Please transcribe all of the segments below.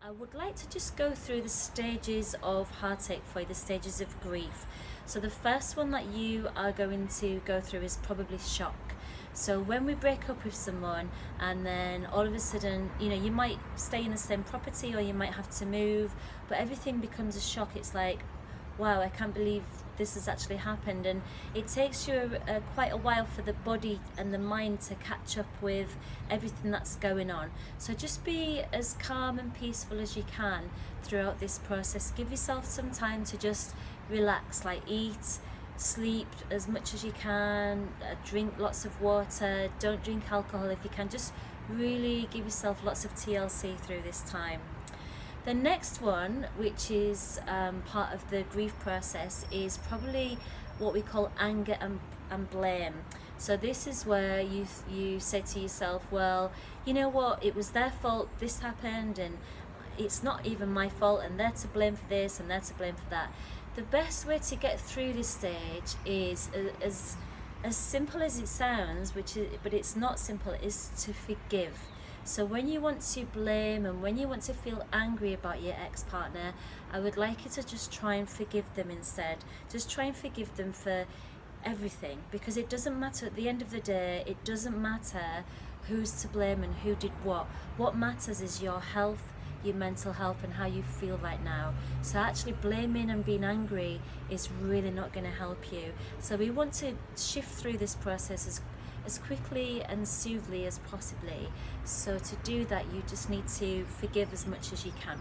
I would like to just go through the stages of heartache for you, the stages of grief. So the first one that you are going to go through is probably shock. So when we break up with someone and then all of a sudden, you might stay in the same property or you might have to move, but everything becomes a shock. It's like, wow, I can't believe this has actually happened, and it takes you quite a while for the body and the mind to catch up with everything that's going on. So just be as calm and peaceful as you can throughout this process. Give yourself some time to just relax, like eat, sleep as much as you can, drink lots of water, don't drink alcohol if you can. Just really give yourself lots of TLC through this time. The next one, which is part of the grief process, is probably what we call anger and blame. So this is where you say to yourself, well, you know what, it was their fault, this happened, and it's not even my fault, and they're to blame for this and they're to blame for that. The best way to get through this stage is as simple as it sounds, but it's not simple, is to forgive. So when you want to blame and when you want to feel angry about your ex-partner, I would like you to just try and forgive them instead. Just try and forgive them for everything, because it doesn't matter at the end of the day. It doesn't matter who's to blame and who did what. What matters is your health, your mental health, and how you feel right now. So actually blaming and being angry is really not going to help you. So we want to shift through this process as quickly and smoothly as possibly. So to do that, you just need to forgive as much as you can.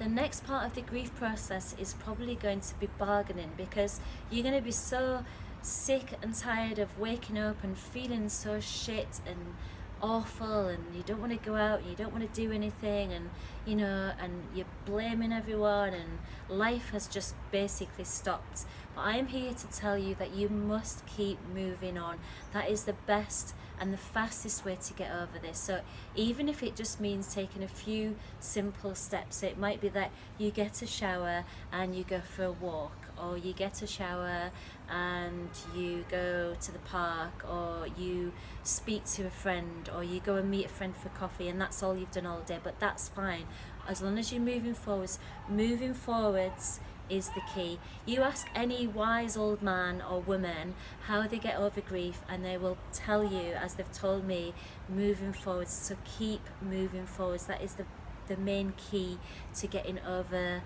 The next part of the grief process is probably going to be bargaining, because you're going to be so sick and tired of waking up and feeling so shit and awful, and you don't want to go out and you don't want to do anything, and and you're blaming everyone, and life has just basically stopped. But I am here to tell you that you must keep moving on. That is the best and the fastest way to get over this. So even if it just means taking a few simple steps, it might be that you get a shower and you go for a walk, or you get a shower and you go to the park, or you speak to a friend, or you go and meet a friend for coffee, and that's all you've done all day. But that's fine, as long as you're moving forwards. Moving forwards is the key. You ask any wise old man or woman how they get over grief, and they will tell you, as they've told me, moving forwards. So keep moving forwards. That is the main key to getting over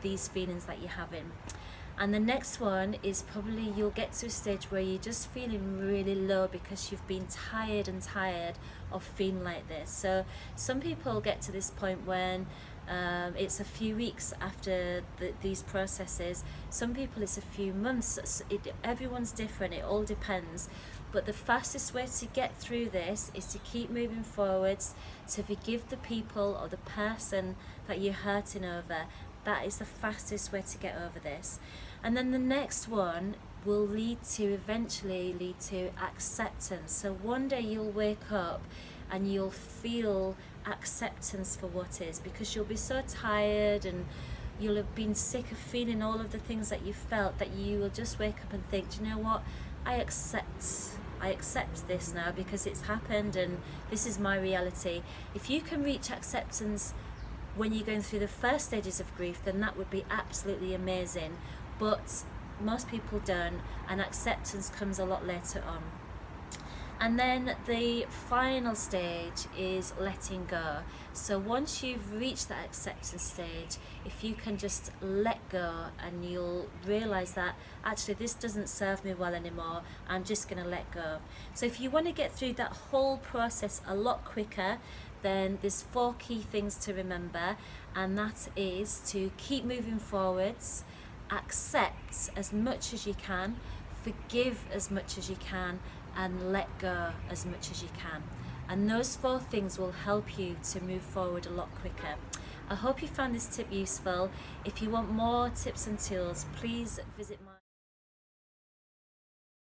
these feelings that you're having. And the next one is probably you'll get to a stage where you're just feeling really low because you've been tired of feeling like this. So some people get to this point when it's a few weeks after these processes. Some people it's a few months. Everyone's different, it all depends. But the fastest way to get through this is to keep moving forwards, to forgive the people or the person that you're hurting over. That is the fastest way to get over this. And then the next one will eventually lead to acceptance. So one day you'll wake up and you'll feel acceptance for what is, because you'll be so tired and you'll have been sick of feeling all of the things that you felt, that you will just wake up and think, do you know what, I accept this now because it's happened and this is my reality. If you can reach acceptance when you're going through the first stages of grief, then that would be absolutely amazing. But most people don't, and acceptance comes a lot later on. And then the final stage is letting go. So once you've reached that acceptance stage, if you can just let go, and you'll realize that actually this doesn't serve me well anymore, I'm just going to let go. So if you want to get through that whole process a lot quicker, then there's 4 key things to remember, and that is to keep moving forwards, accept as much as you can, forgive as much as you can, and let go as much as you can. And those 4 things will help you to move forward a lot quicker. I hope you found this tip useful. If you want more tips and tools, please visit my